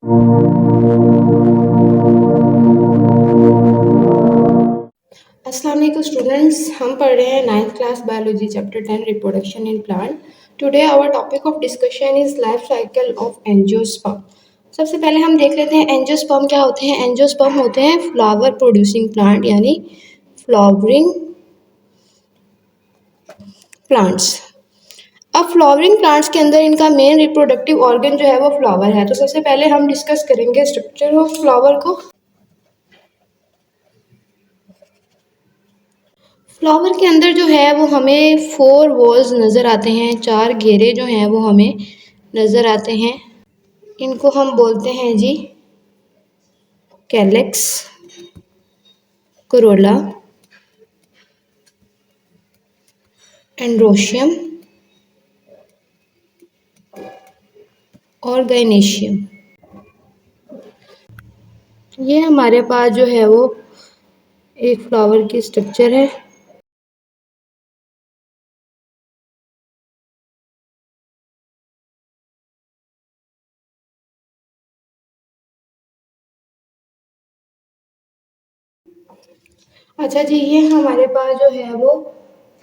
अस्सलाम वालेकुम स्टूडेंट्स, हम पढ़ रहे हैं 9th class biology chapter 10 reproduction in plant. Today our topic of discussion is life cycle of angiosperm. सबसे पहले हम देख लेते हैं एंजियोस्पर्म क्या होते हैं। एंजियोस्पर्म होते हैं फ्लावर प्रोड्यूसिंग प्लांट यानी फ्लावरिंग प्लांट्स। अब फ्लावरिंग प्लांट्स के अंदर इनका मेन रिप्रोडक्टिव ऑर्गन जो है वो फ्लावर है। तो सबसे पहले हम डिस्कस करेंगे स्ट्रक्चर ऑफ फ्लावर को। फ्लावर के अंदर जो है वो हमें 4 वॉल्स नज़र आते हैं, 4 घेरे जो हैं वो हमें नज़र आते हैं। इनको हम बोलते हैं जी कैलेक्स, कोरोला, एंड्रोशियम और गाइनेशियम। ये हमारे पास जो है वो एक फ्लावर की स्ट्रक्चर है। अच्छा जी, ये हमारे पास जो है वो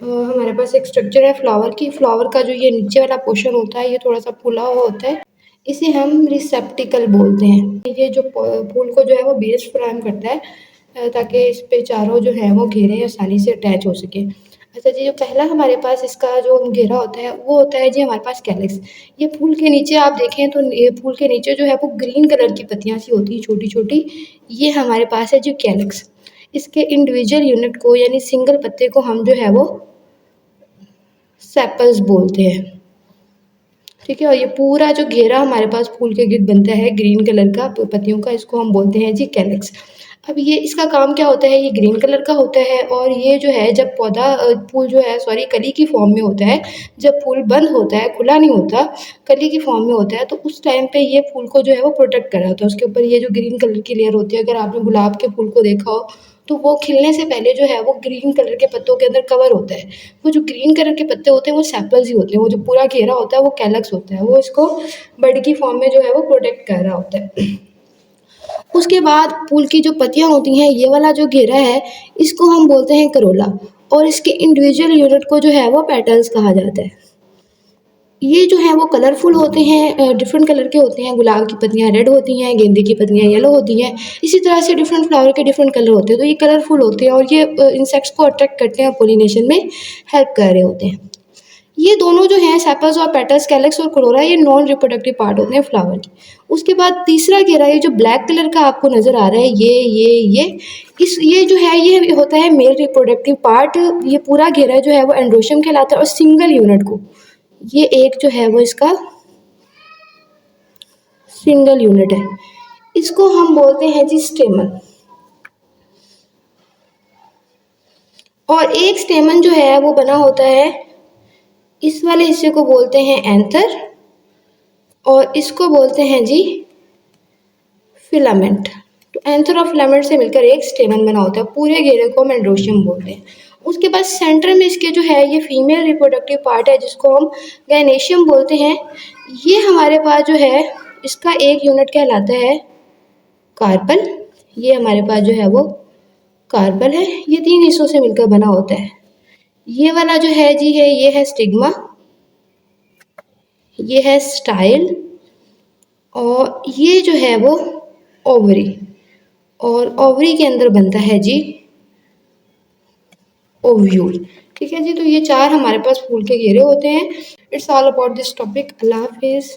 हमारे पास एक स्ट्रक्चर है फ्लावर की। फ्लावर का जो ये नीचे वाला पोर्शन होता है ये थोड़ा सा फूला हुआ होता है, इसे हम रिसेप्टिकल बोलते हैं। ये जो फूल को जो है वो बेस फ्रेम करता है ताकि इस पे चारों जो है वो घेरे आसानी से अटैच हो सके। अच्छा जी, जो पहला हमारे पास इसका जो घेरा होता है वो होता है जी हमारे पास कैलिक्स। ये फूल के नीचे आप देखें तो ये फूल के नीचे जो है वो ग्रीन कलर की पत्तियां सी होती हैं छोटी छोटी, ये हमारे पास है जो कैलिक्स। इसके इंडिविजुअल यूनिट को यानी सिंगल पत्ते को हम जो है वो सेपल्स बोलते हैं। ठीक है, और ये पूरा जो घेरा हमारे पास फूल के गिर्द बनता है ग्रीन कलर का पत्तियों का, इसको हम बोलते हैं जी कैलिक्स। अब ये इसका काम क्या होता है, ये ग्रीन कलर का होता है और ये जो है जब पौधा फूल जो है सॉरी कली की फॉर्म में होता है, जब फूल बंद होता है खुला नहीं होता कली की फॉर्म में होता है, तो उस टाइम पे ये फूल को जो है वो प्रोटेक्ट कर रहा होता है। उसके ऊपर ये जो ग्रीन कलर की लेयर होती है, अगर आपने गुलाब के फूल को देखा हो तो वो खिलने से पहले जो है वो ग्रीन कलर के पत्तों के अंदर कवर होता है। वो जो ग्रीन कलर के पत्ते होते हैं वो सेपल्स ही होते हैं, वो जो पूरा घेरा होता है वो कैलक्स होता है, वो इसको बड की फॉर्म में जो है वो प्रोटेक्ट कर रहा होता है। उसके बाद फूल की जो पत्तियां होती हैं, ये वाला जो घेरा है इसको हम बोलते हैं करोला और इसके इंडिविजुअल यूनिट को जो है वो पेटल्स कहा जाता है। ये जो है वो कलरफुल होते हैं, डिफरेंट कलर के होते हैं। गुलाब की पत्तियाँ रेड होती हैं, गेंदे की पत्तियाँ येलो होती हैं। इसी तरह से डिफरेंट फ्लावर के डिफरेंट कलर होते हैं, तो ये कलरफुल होते हैं और ये इंसेक्ट्स को अट्रैक्ट करते हैं, पोलिनेशन में हेल्प कर रहे होते हैं। ये दोनों जो हैं सेपल्स और पेटल्स, कैलिक्स और कोरोला, ये नॉन रिप्रोडक्टिव पार्ट होते हैं फ्लावर की। उसके बाद तीसरा घेरा ये जो ब्लैक कलर का आपको नज़र आ रहा है, ये जो है ये होता है मेल रिप्रोडक्टिव पार्ट। ये पूरा घेरा जो है वो एंड्रोशियम कहलाता है और सिंगल यूनिट को, ये एक जो है वो इसका सिंगल यूनिट है, इसको हम बोलते हैं जी स्टेमन। और एक स्टेमन जो है वो बना होता है, इस वाले हिस्से को बोलते हैं एंथर और इसको बोलते हैं जी फिलामेंट। तो एंथर और फिलामेंट से मिलकर एक स्टेमन बना होता है, पूरे घेरे को हम एंड्रोशियम बोलते हैं। उसके बाद सेंटर में इसके जो है ये फीमेल रिप्रोडक्टिव पार्ट है जिसको हम गायनेशियम बोलते हैं। ये हमारे पास जो है इसका एक यूनिट कहलाता है कार्पल। ये हमारे पास जो है वो कार्पल है, ये 3 हिस्सों से मिलकर बना होता है। ये वाला जो है जी है ये है स्टिग्मा, ये है स्टाइल और ये जो है वो ओवरी, और ओवरी के अंदर बनता है जी ओव्यूल। ठीक है जी, तो ये 4 हमारे पास फूल के घेरे होते हैं। It's all about this topic. अल्लाह हाफिज़।